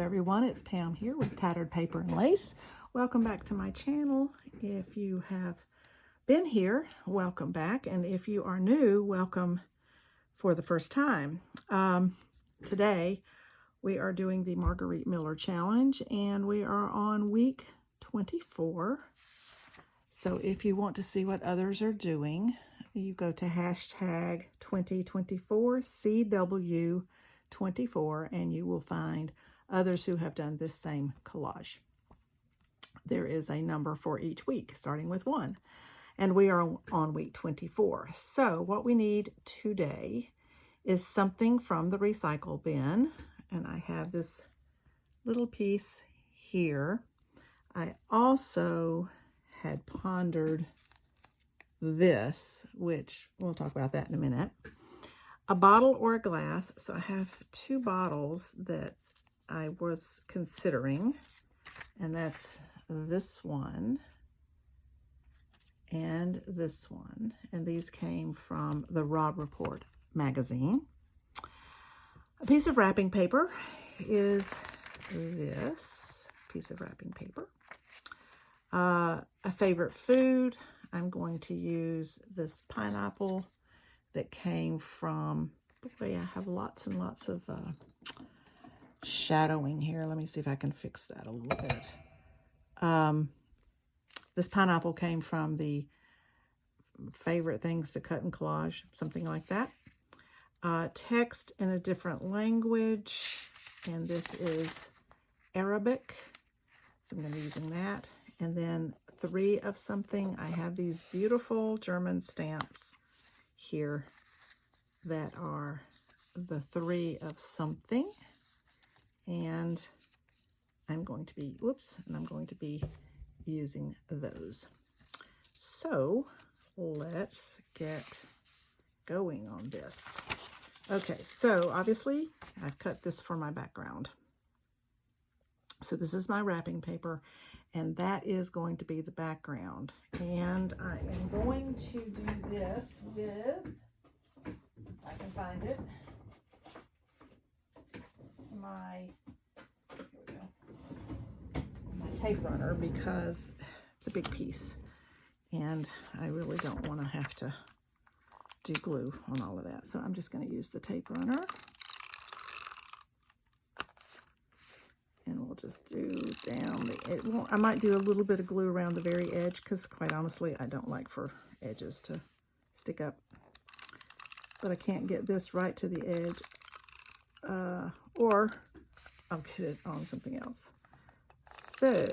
everyone, it's Pam here with Tattered Paper and Lace. Welcome back to my channel. If you have been here, welcome back, and if you are new, welcome for the first time. Today we are doing the Margarete Miller challenge, and we are on week 24. So if you want to see what others are doing, you go to hashtag 2024 CW24 and you will find others who have done this same collage. There is a number for each week, starting with 1. And we are on week 24. So what we need today is something from the recycle bin. And I have this little piece here. I also had pondered this, which we'll talk about that in a minute. A bottle or a glass. So I have 2 bottles that I was considering, and that's this one and this one. And these came from the Rob Report magazine. A piece of wrapping paper is this piece of wrapping paper. A favorite food. I'm going to use this pineapple that came from, boy, I have lots and lots of shadowing here. Let me see if I can fix that a little bit. This pineapple came from the favorite things to cut and collage, something like that. Text in a different language, and this is Arabic, so I'm going to be using that. And then 3 of something. I have these beautiful German stamps here that are the 3 of something, and I'm going to be, I'm going to be using those. So let's get going on this. Okay, so obviously I've cut this for my background. So this is my wrapping paper, and that is going to be the background. And I am going to do this with, if I can find it, my tape runner, because it's a big piece and I really don't want to have to do glue on all of that. So I'm just going to use the tape runner, and we'll just do down I might do a little bit of glue around the very edge, because quite honestly I don't like for edges to stick up, but I can't get this right to the edge, or I'll get it on something else. So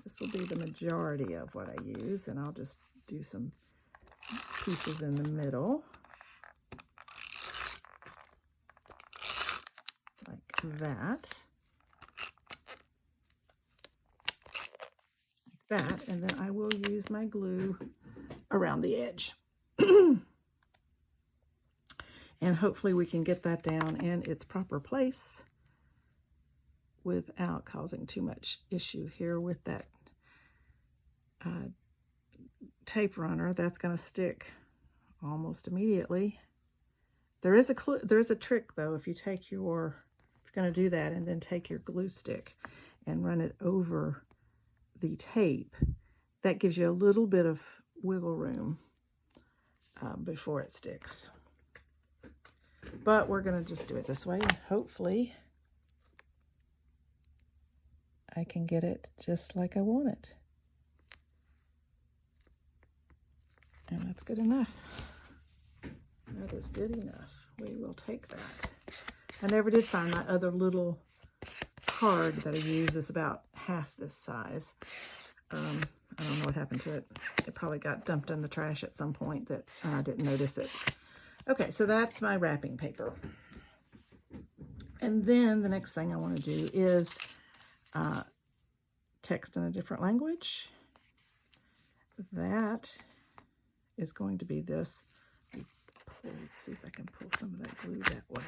this will be the majority of what I use, and I'll just do some pieces in the middle, like that, and then I will use my glue around the edge. And hopefully we can get that down in its proper place without causing too much issue here with that tape runner. That's going to stick almost immediately. There is a trick though. If you're going to do that and then take your glue stick and run it over the tape, that gives you a little bit of wiggle room before it sticks. But we're going to just do it this way, and hopefully I can get it just like I want it. And that's good enough. That is good enough. We will take that. I never did find my other little card that I use. Is about half this size. I don't know what happened to it. It probably got dumped in the trash at some point that I didn't notice it. Okay, so that's my wrapping paper. And then the next thing I want to do is text in a different language. That is going to be this. Let's see if I can pull some of that glue that way.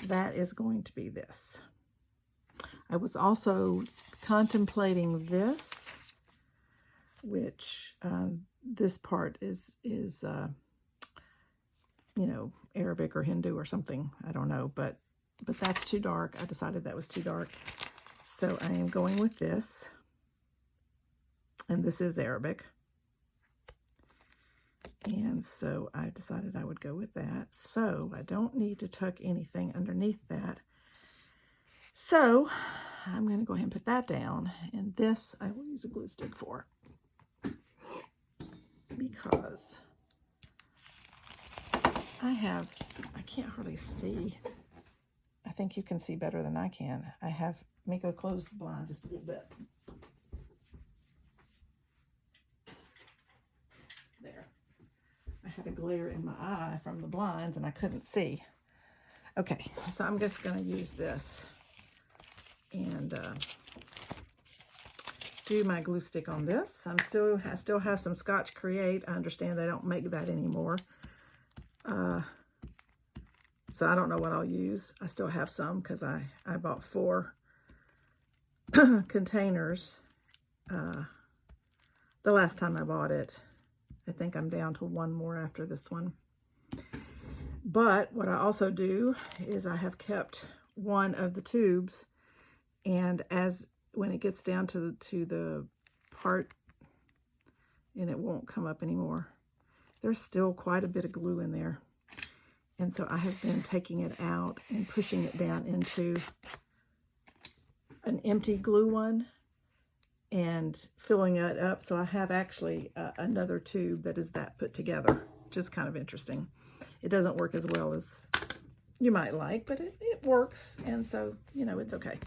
That is going to be this. I was also contemplating this, which this part is you know, Arabic or Hindu or something. I don't know, but but that's too dark. I decided that was too dark. So I am going with this. And this is Arabic. And so I decided I would go with that. So I don't need to tuck anything underneath that. So I'm going to go ahead and put that down. And this I will use a glue stick for, because I can't hardly see. I think you can see better than I can. Let me go close the blind just a little bit. There. I had a glare in my eye from the blinds and I couldn't see. Okay, so I'm just going to use this and do my glue stick on this. I still have some Scotch Create. I understand they don't make that anymore. So I don't know what I'll use. I still have some because I bought 4 containers the last time I bought it. I think I'm down to 1 more after this one. But what I also do is I have kept one of the tubes, and when it gets down to the part, and it won't come up anymore, there's still quite a bit of glue in there. And so I have been taking it out and pushing it down into an empty glue one and filling it up. So I have actually another tube that is that put together, which is kind of interesting. It doesn't work as well as you might like, but it works. And so, you know, it's okay.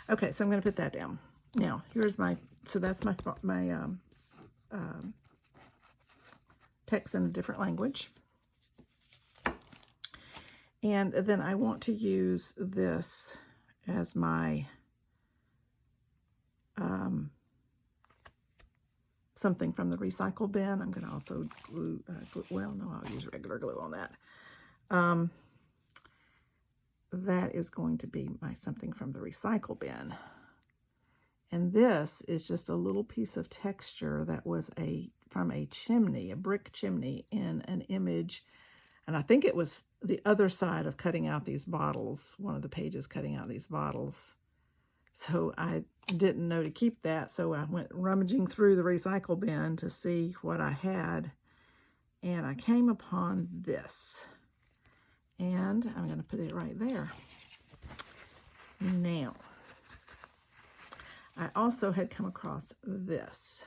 Okay, so I'm going to put that down. Now, here's that's my text in a different language. And then I want to use this as my something from the recycle bin. I'm going to also glue, well, no, I'll use regular glue on that. That is going to be my something from the recycle bin. And this is just a little piece of texture that was from a chimney, a brick chimney, in an image. And I think it was the other side of cutting out these bottles, one of the pages cutting out these bottles. So I didn't know to keep that, so I went rummaging through the recycle bin to see what I had. And I came upon this. And I'm going to put it right there. Now, I also had come across this,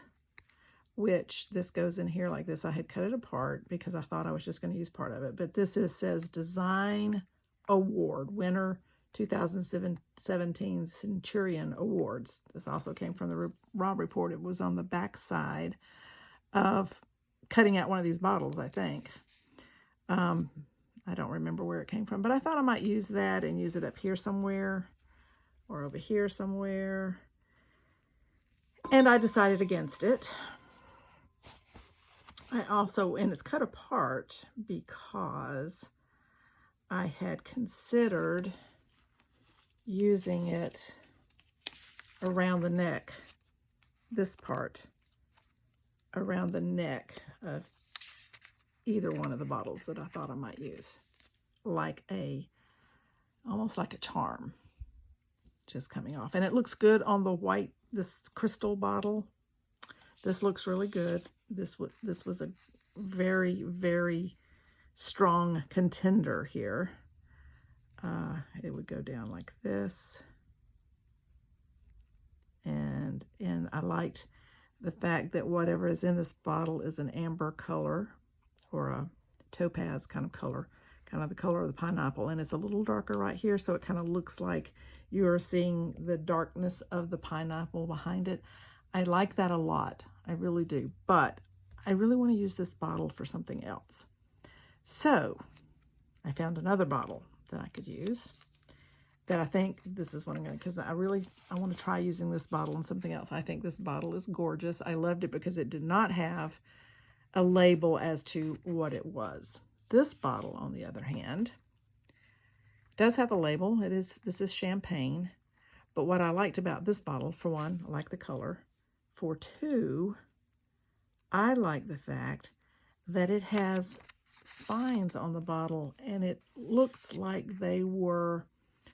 which this goes in here like this. I had cut it apart because I thought I was just going to use part of it. But this says Design Award, winner 2017 Centurion Awards. This also came from the Raw Report. It was on the back side of cutting out one of these bottles, I think. I don't remember where it came from, but I thought I might use that and use it up here somewhere or over here somewhere. And I decided against it. And it's cut apart because I had considered using it around the neck, this part, around the neck of either one of the bottles that I thought I might use, almost like a charm, just coming off. And it looks good on the white, this crystal bottle. This looks really good. This was a very, very strong contender here. It would go down like this. And I liked the fact that whatever is in this bottle is an amber color, or a topaz kind of color, kind of the color of the pineapple. And it's a little darker right here, so it kind of looks like you are seeing the darkness of the pineapple behind it. I like that a lot. I really do. But I really want to use this bottle for something else. So I found another bottle that I could use that I think this is what I'm going to, because I want to try using this bottle on something else. I think this bottle is gorgeous. I loved it because it did not have a label as to what it was. This bottle, on the other hand, does have a label. This is champagne. But what I liked about this bottle, for one, I like the color. For two, I like the fact that it has spines on the bottle, and it looks like they were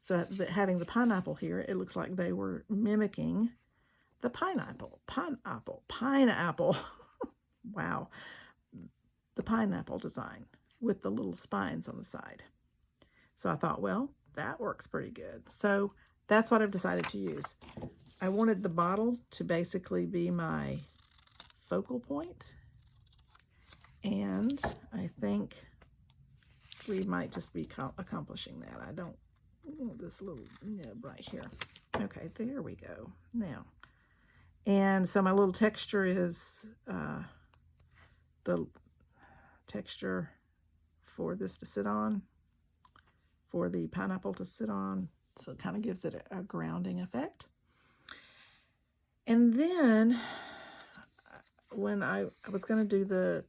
So having the pineapple here, it looks like they were mimicking the pineapple. Wow. The pineapple design with the little spines on the side. So I thought, well, that works pretty good. So that's what I've decided to use. I wanted the bottle to basically be my focal point. And I think we might just be accomplishing that. I don't want this little nib right here. Okay, there we go. Now, and so my little texture is the texture for this to sit on, for the pineapple to sit on. So it kind of gives it a grounding effect. And then when I was going to do well,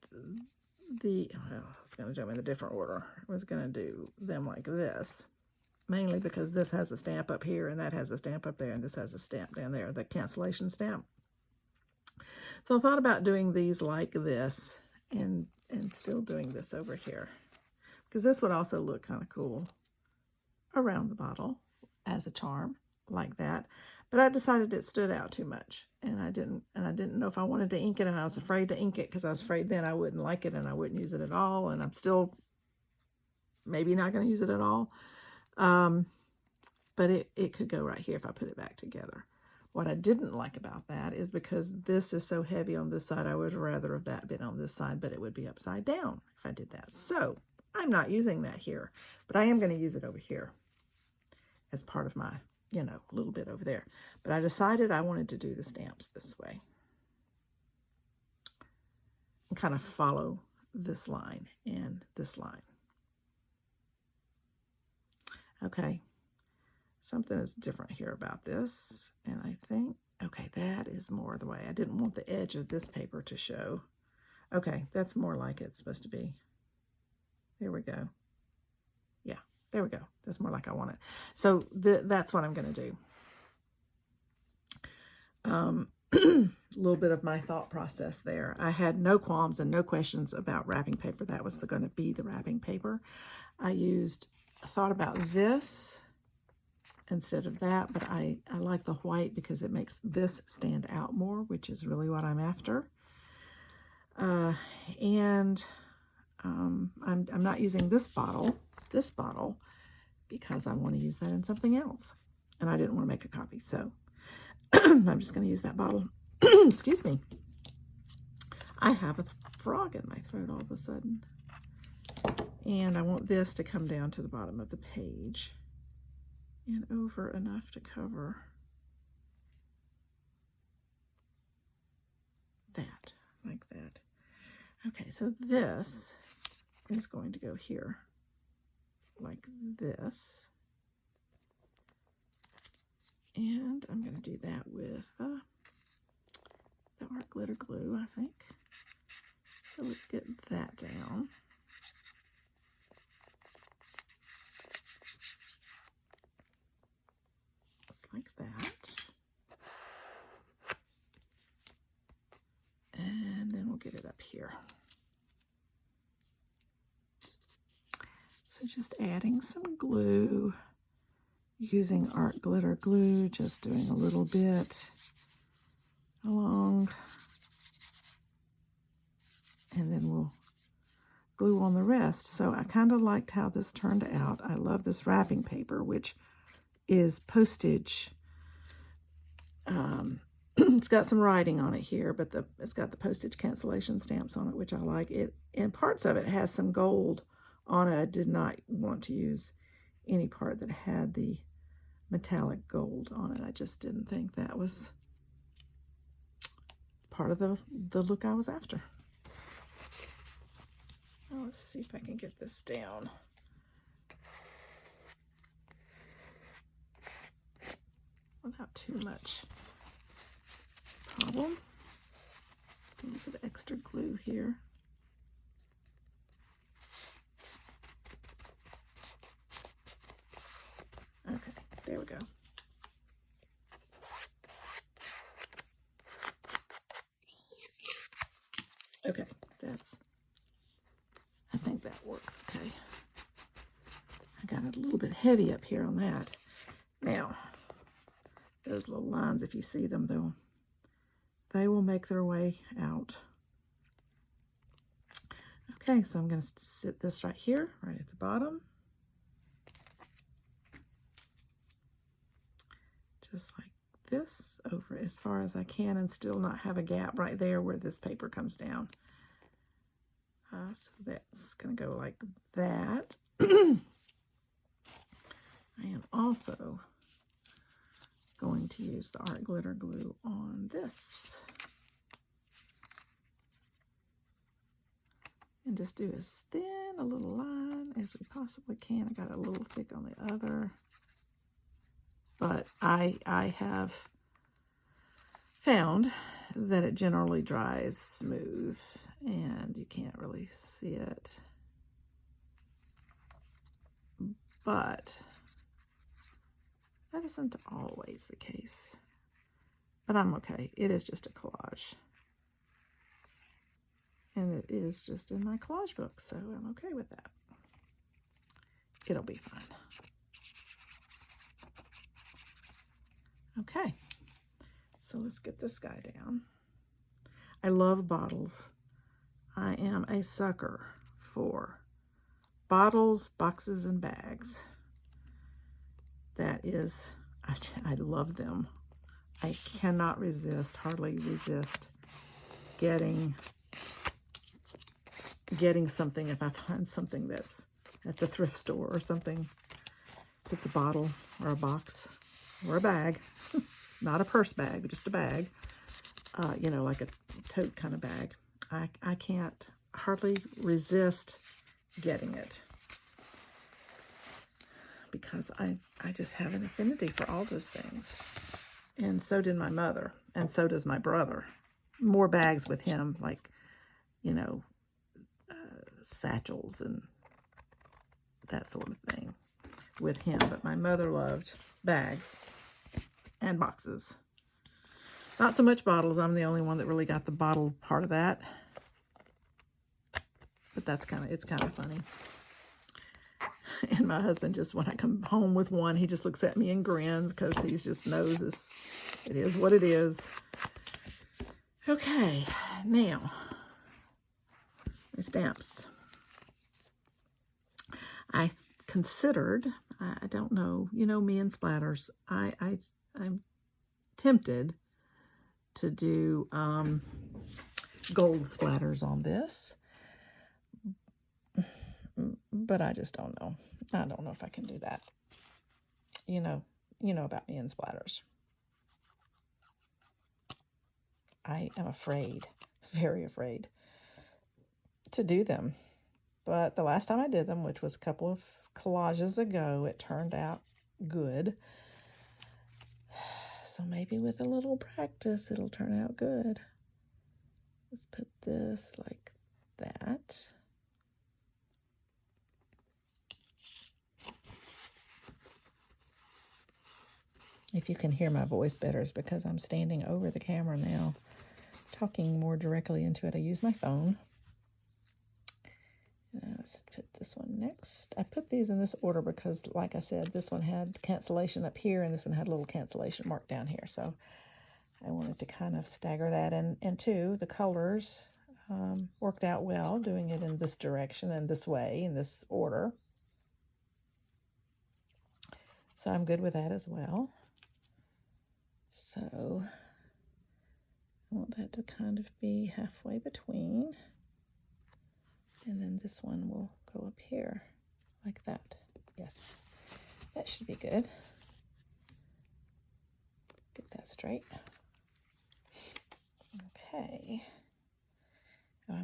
I was going to do them in a different order. I was going to do them like this, mainly because this has a stamp up here and that has a stamp up there and this has a stamp down there, the cancellation stamp. So I thought about doing these like this and still doing this over here, because this would also look kind of cool around the bottle as a charm like that. But I decided it stood out too much, and I didn't know if I wanted to ink it, and I was afraid to ink it because I was afraid then I wouldn't like it and I wouldn't use it at all, and I'm still maybe not going to use it at all. But it could go right here if I put it back together. What I didn't like about that is because this is so heavy on this side, I would rather have that been on this side, but it would be upside down if I did that. So I'm not using that here, but I am going to use it over here as part of my, a little bit over there. But I decided I wanted to do the stamps this way and kind of follow this line and this line. Okay, something is different here about this, and I think, okay, that is more the way. I didn't want the edge of this paper to show. Okay, that's more like it's supposed to be. There we go. Yeah, there we go. That's more like I want it. So that's what I'm going to do. A little bit of my thought process there. I had no qualms and no questions about wrapping paper. That was going to be the wrapping paper. I thought about this instead of that, but I like the white because it makes this stand out more, which is really what I'm after. I'm not using this bottle because I want to use that in something else, and I didn't want to make a copy, so I'm just going to use that bottle. Excuse me. I have a frog in my throat all of a sudden, and I want this to come down to the bottom of the page and over enough to cover that, like that. Okay, so this is going to go here like this, and I'm going to do that with the art glitter glue, I think. So let's get that down. Like that, and then we'll get it up here. So just adding some glue, using art glitter glue, just doing a little bit along, and then we'll glue on the rest. So I kind of liked how this turned out. I love this wrapping paper, which is postage. It's got some writing on it here, but it's got the postage cancellation stamps on it, which I like. It, and parts of it has some gold on it. I did not want to use any part that had the metallic gold on it. I just didn't think that was part of the look I was after. Now let's see if I can get this down. Without too much problem. A little bit of extra glue here. Okay, there we go. Okay, I think that works okay. I got it a little bit heavy up here on that. Now, those little lines, if you see them, they will make their way out. Okay, so I'm going to sit this right here, right at the bottom. Just like this, over as far as I can, and still not have a gap right there where this paper comes down. So that's going to go like that. I am also going to use the art glitter glue on this. And just do as thin a little line as we possibly can. I got a little thick on the other. But I have found that it generally dries smooth and you can't really see it. But that isn't always the case. But I'm okay. It is just a collage. And it is just in my collage book, so I'm okay with that. It'll be fine. Okay, so let's get this guy down. I love bottles. I am a sucker for bottles, boxes, and bags. That is, I love them. I cannot resist, hardly resist getting something if I find something that's at the thrift store or something. If it's a bottle or a box or a bag, not a purse bag, but just a bag, you know, like a tote kind of bag. I can't hardly resist getting it because I just have an affinity for all those things. And so did my mother, and so does my brother. More bags with him, like, you know, satchels and that sort of thing with him. But my mother loved bags and boxes. Not so much bottles. I'm the only one that really got the bottle part of that. But it's kind of funny. And my husband just, when I come home with one, he just looks at me and grins because he just knows it is what it is. Okay, now, my stamps. I considered, I don't know, you know me and splatters. I'm tempted to do gold splatters on this, but I just don't know. I don't know if I can do that. You know about me and splatters. I am afraid, very afraid to do them. But the last time I did them, which was a couple of collages ago, it turned out good. So maybe with a little practice, it'll turn out good. Let's put this like that. If you can hear my voice better, it's because I'm standing over the camera now, talking more directly into it. I use my phone. Let's put this one next. I put these in this order because, like I said, this one had cancellation up here and this one had a little cancellation mark down here. So I wanted to kind of stagger that. And two, the colors worked out well, doing it in this direction and this way, in this order. So I'm good with that as well. So I want that to kind of be halfway between. And then this one will go up here like that. Yes, that should be good. Get that straight. Okay. Oh,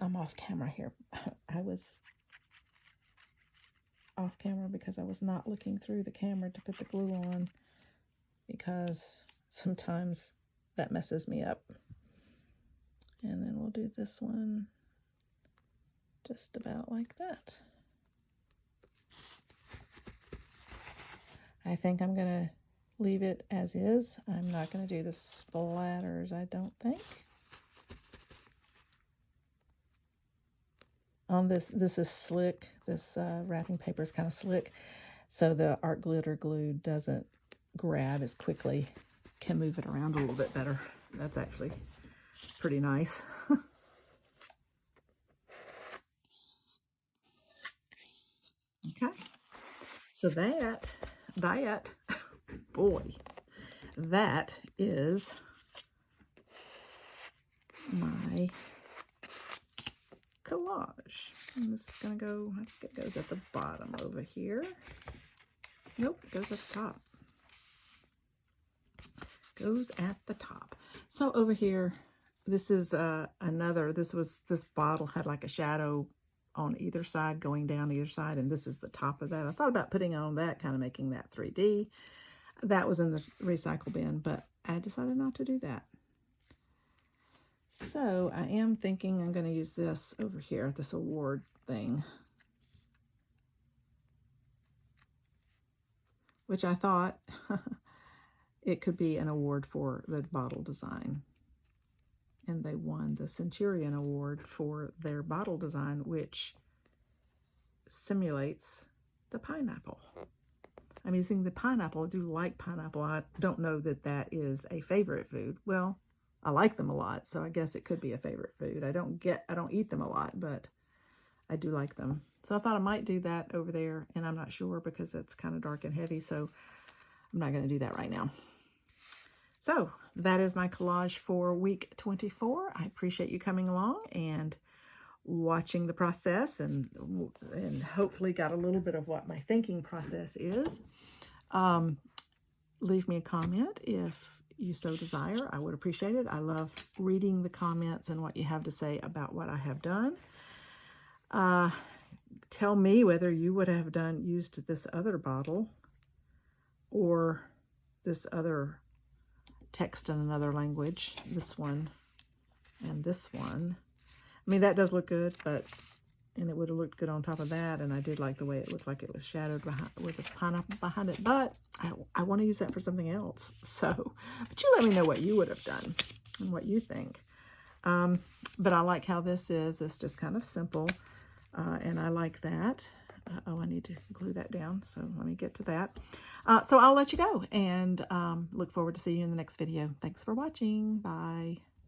I'm off camera here. I was off camera because I was not looking through the camera to put the glue on, because sometimes that messes me up. And then we'll do this one just about like that. I think I'm going to leave it as is. I'm not going to do the splatters, I don't think. On this is slick. This wrapping paper is kind of slick, so the art glitter glue doesn't grab as quickly. Can move it around a little bit better. That's actually pretty nice. Okay, so that, boy, that is my collage. And this is going to go, I think it goes at the bottom over here. Nope, it goes at the top. Goes at the top. So over here, this is another, this bottle had like a shadow on either side, going down either side, and this is the top of that. I thought about putting on that, kind of making that 3D. That was in the recycle bin, but I decided not to do that. So I am thinking I'm going to use this over here, this award thing, which I thought it could be an award for the bottle design. And they won the Centurion Award for their bottle design, which simulates the pineapple. I'm using the pineapple. I do like pineapple. I don't know that that is a favorite food. Well, I like them a lot, so I guess it could be a favorite food. I don't eat them a lot, but I do like them. So I thought I might do that over there, and I'm not sure because it's kind of dark and heavy, so I'm not going to do that right now. So that is my collage for week 24. I appreciate you coming along and watching the process, and hopefully got a little bit of what my thinking process is. Leave me a comment if you so desire. I would appreciate it. I love reading the comments and what you have to say about what I have done. Tell me whether you would have used this other bottle or this other text in another language, this one and this one. I mean, that does look good, and it would have looked good on top of that, and I did like the way it looked like it was shadowed with this pineapple behind it, but I want to use that for something else. So, but you let me know what you would have done and what you think. But I like how this is. It's just kind of simple, and I like that. Oh, I need to glue that down, so let me get to that. So I'll let you go, and look forward to seeing you in the next video. Thanks for watching. Bye.